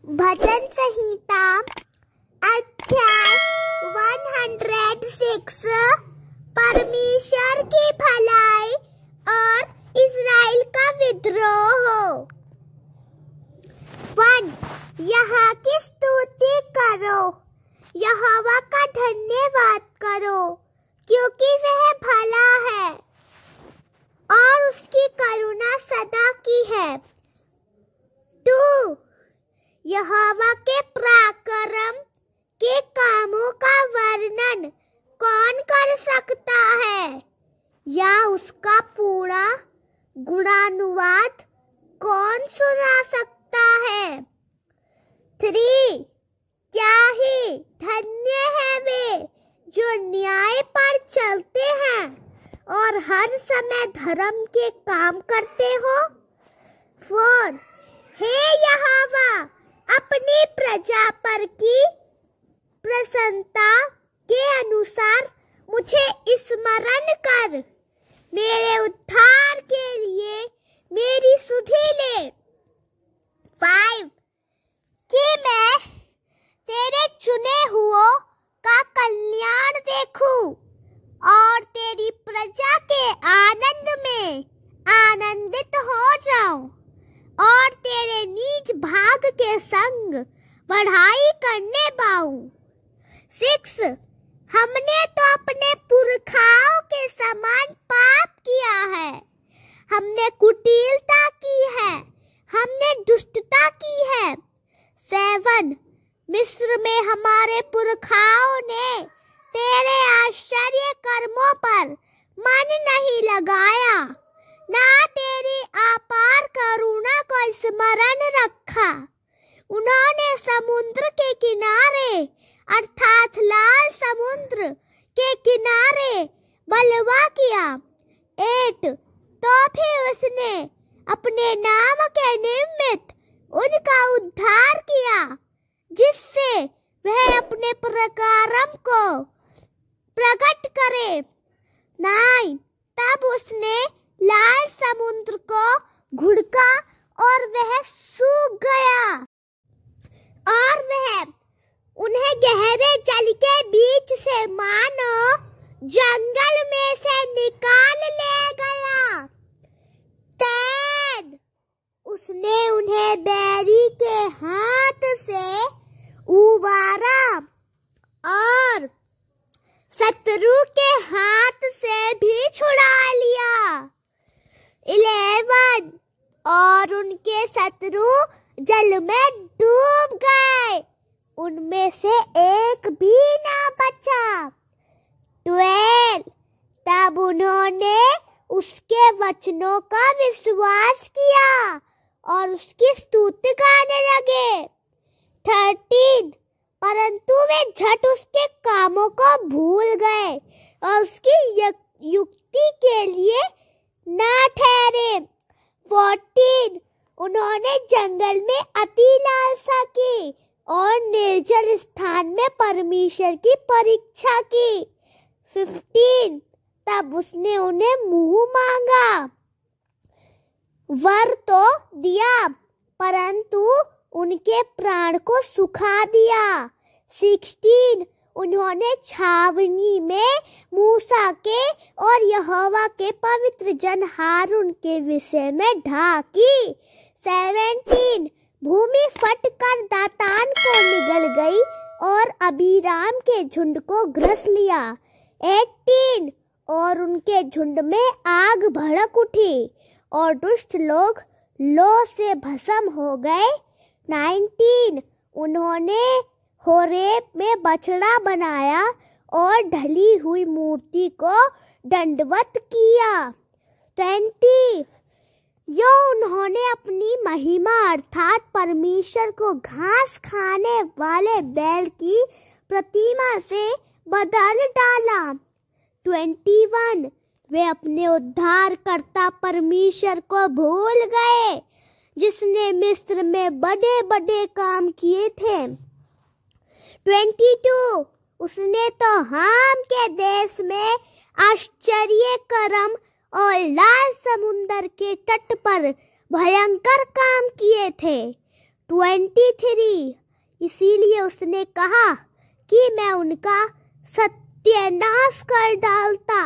भजन संहिता अध्याय 106 परमेश्वर की भलाई और इज़राइल का विद्रोह। 1 यहाँ की स्तुति करो, यहोवा का धन्यवाद करो, क्योंकि वह भला है और उसकी करुणा सदा की है। 2 यहोवा के पराक्रम के कामों का वर्णन कौन कर सकता है, या उसका पूरा गुणानुवाद कौन सुना सकता है। 3 क्या ही धन्य है वे जो न्याय पर चलते हैं और हर समय धर्म के काम करते हो। 4 हे यहोवा, अपनी प्रजा पर की प्रसन्नता के अनुसार मुझे स्मरण कर, मेरे उद्धार के लिए मेरी सुधि ले। 5 कि मैं तेरे चुने हुओं का कल्याण देखूं और तेरी प्रजा के आनंद में आनंदित हो जाऊं और तेरे नीच भाग के संग बढ़ाई करने पाऊं। 6 हमने तो अपने पुरखाओं के समान पाप किया है, हमने कुटिलता की है, हमने दुष्टता की है। 7 मिस्र में हमारे पुरखाओं ने तेरे आश्चर्य कर्मों पर मन नहीं लगाया, ना तेरी अपार करुणा को स्मरण रखा। उन्होंने समुद्र के किनारे अर्थात लाल समुद्र के किनारे बलवा किया। 8 तो भी उसने अपने नाम के निमित्त उनका उद्धार किया, जिससे वह अपने पराक्रम को प्रकट करे। 9 तब उसने लाल समुद्र को घुड़का और वह सूख गया, और वह उन्हें गहरे जल के बीच से मानो जंगल में से निकाल ले गया। 10 उसने उन्हें बैरी के हाथ से उबारा और शत्रु के हाथ से भी छुड़ा लिया। 11 और उनके शत्रु जल में डूब गए, उनमें से एक भी ना बचा। 12 तब उन्होंने उसके वचनों का विश्वास किया और उसकी स्तुति गाने लगे। 13 परंतु वे झट उसके कामों को भूल गए और उसकी युक्ति के लिए ना ठहरे। 14 उन्होंने जंगल में अति लालसा की और निर्जल स्थान में परमेश्वर की परीक्षा की। 15 तब उसने उन्हें मुंह मांगा, वर तो दिया, परंतु उनके प्राण को सुखा दिया। 16 उन्होंने छावनी में मूसा के और यहोवा के पवित्र जन हारून के विषय में ढाकी। 17 भूमि फटकर दातान को निगल गई और अबीराम के झुंड को ग्रस लिया। 18 और उनके झुंड में आग भड़क उठी और दुष्ट लोग लौ से भस्म हो गए। 19 उन्होंने होरेब में बछड़ा बनाया और ढली हुई मूर्ति को दंडवत किया। 20 यो उन्होंने अपनी महिमा अर्थात परमेश्वर को घास खाने वाले बैल की प्रतिमा से बदल डाला। 21 वे अपने उद्धारकर्ता परमेश्वर को भूल गए, जिसने मिस्र में बड़े बड़े काम किए थे। 22 उसने तो हाम के देश में आश्चर्य कर्म और लाल समुंदर के तट पर भयंकर काम किए थे। 23 इसीलिए उसने कहा कि मैं उनका सत्यानाश कर डालता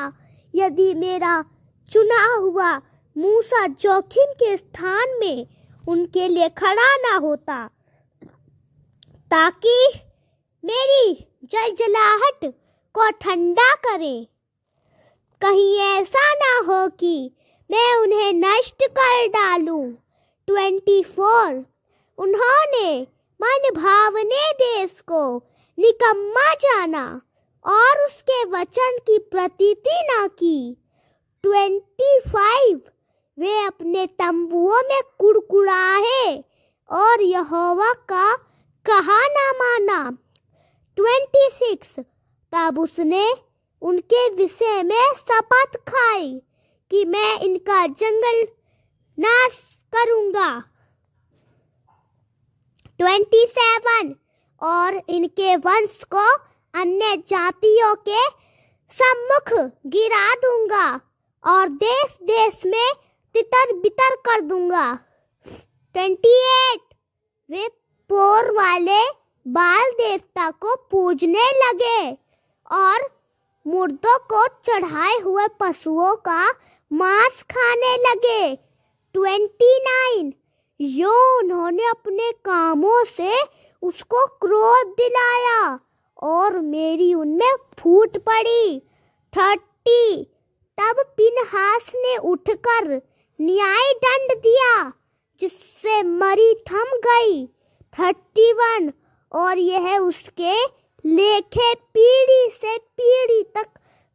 यदि मेरा चुना हुआ मूसा जोखिम के स्थान में उनके लिए खड़ा ना होता, ताकि मेरी जलजलाहट को ठंडा करे। कहीं ऐसा ना हो कि मैं उन्हें नष्ट कर डालूं। 24 उन्होंने मन भावने देश को निकम्मा जाना और उसके वचन की प्रतीति ना की। 25 वे अपने तंबुओं में कुड़कुड़ाए और यहोवा का कहा ना माना। 26 तब उसने उनके विषय में शपथ खाई कि मैं इनका जंगल नाश करूंगा। 27 और इनके वंश को अन्य जातियों के सम्मुख गिरा दूंगा और देश देश में तितर बितर कर दूंगा। 28 वे पोर वाले बाल देवता को पूजने लगे और मुर्दों को चढ़ाए हुए पशुओं का मांस खाने लगे। 29 यो उन्होंने अपने कामों से उसको क्रोध दिलाया और मेरी उनमें फूट पड़ी। 30 तब पिनहास ने उठकर न्याय दंड दिया जिससे मरी थम गई। 31 और यह उसके लेखे पीढ़ी से पीढ़ी तक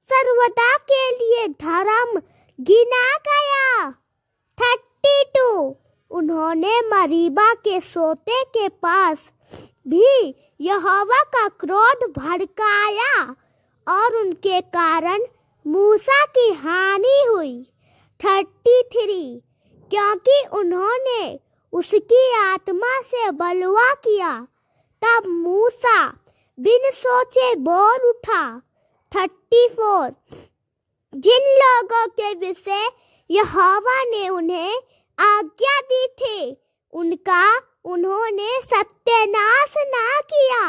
सर्वदा के लिए धर्म गिना गया। 32 उन्होंने मरीबा के सोते के पास भी यहोवा का क्रोध भड़काया और उनके कारण मूसा की हानि हुई। 33 क्योंकि उन्होंने उसकी आत्मा से बलवा किया, तब मूसा बिन सोचे बोल उठा। 34 जिन लोगों के विषय यहोवा ने उन्हें आज्ञा दी थी उनका उन्होंने सत्यानाश ना किया।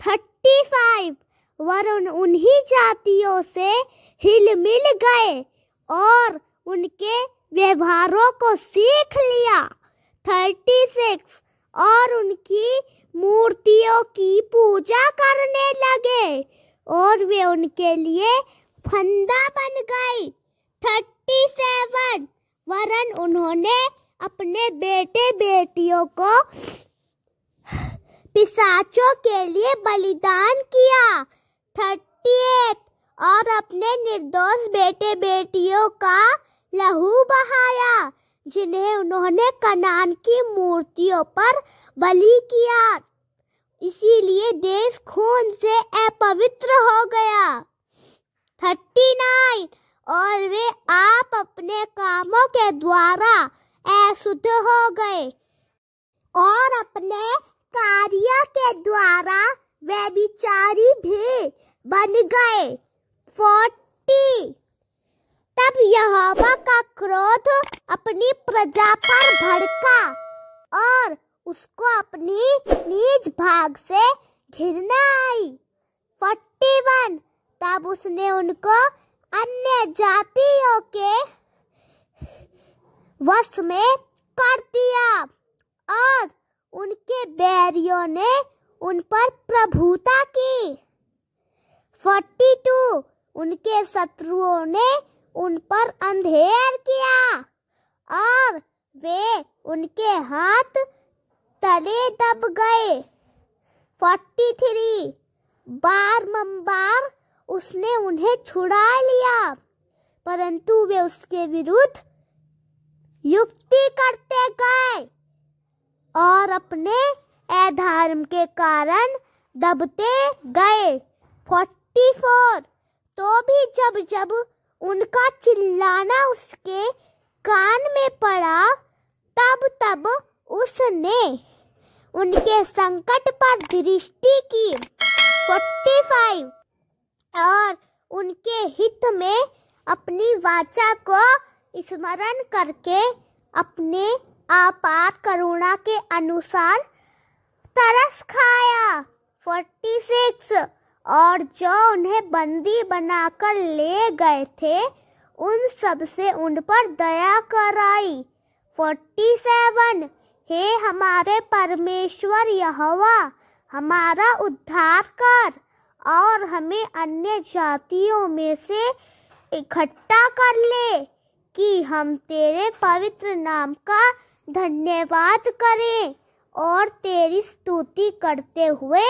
35 वरन उन्हीं जातियों से हिल मिल गए और उनके व्यवहारों को सीख लिया। 36 और उनकी मूर्तियों की पूजा करने लगे और वे उनके लिए फंदा बन गई। 37 वरन उन्होंने अपने बेटे बेटियों को पिशाचों के लिए बलिदान किया। 38 और अपने निर्दोष बेटे बेटियों का लहू बहाया जिन्हें उन्होंने कनान की मूर्तियों पर बलि किया, इसीलिए देश खून से अपवित्र हो गया। 39 और वे आप अपने कामों के द्वारा अशुद्ध हो गए और अपने कार्यों के द्वारा व्यभिचारी भी बन गए। 40 तब यहोवा का क्रोध अपनी प्रजा पर भड़का और उसको अपनी निज भाग से घृणा आई। 41 तब उसने उनको अन्य जातियों के वश में कर दिया और उनके बैरियों ने उन पर प्रभुता की। 42 उनके शत्रुओं ने उन पर अंधेर किया और वे उनके हाथ तले दब गए। 43 बारंबार उसने उन्हें छुड़ा लिया, परंतु वे उसके विरुद्ध युक्ति करते गए और अपने अधर्म के कारण दबते गए। 44 तो भी जब जब उनका चिल्लाना उसके कान में पड़ा, तब तब उसने उनके संकट पर दृष्टि की। 45 और उनके हित में अपनी वाचा को स्मरण करके अपने आपात करुणा के अनुसार तरस खाया। 46 और जो उन्हें बंदी बनाकर ले गए थे उन सब से उन पर दया कराई। 47 हे हमारे परमेश्वर यहोवा, हमारा उद्धार कर और हमें अन्य जातियों में से इकट्ठा कर ले कि हम तेरे पवित्र नाम का धन्यवाद करें और तेरी स्तुति करते हुए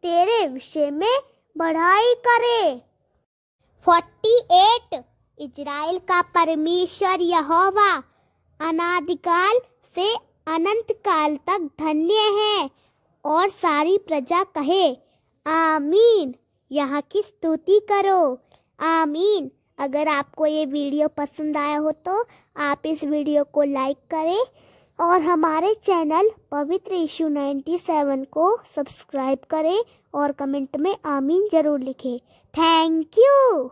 तेरे विषय में बढ़ाई करें। 48 इजराइल का परमेश्वर यहोवा अनादिकाल से अनंत काल तक धन्य है। और सारी प्रजा कहे आमीन। यहाँ की स्तुति करो, आमीन। अगर आपको ये वीडियो पसंद आया हो तो आप इस वीडियो को लाइक करें और हमारे चैनल पवित्र यीशु 97 को सब्सक्राइब करें और कमेंट में आमीन ज़रूर लिखें। Thank you.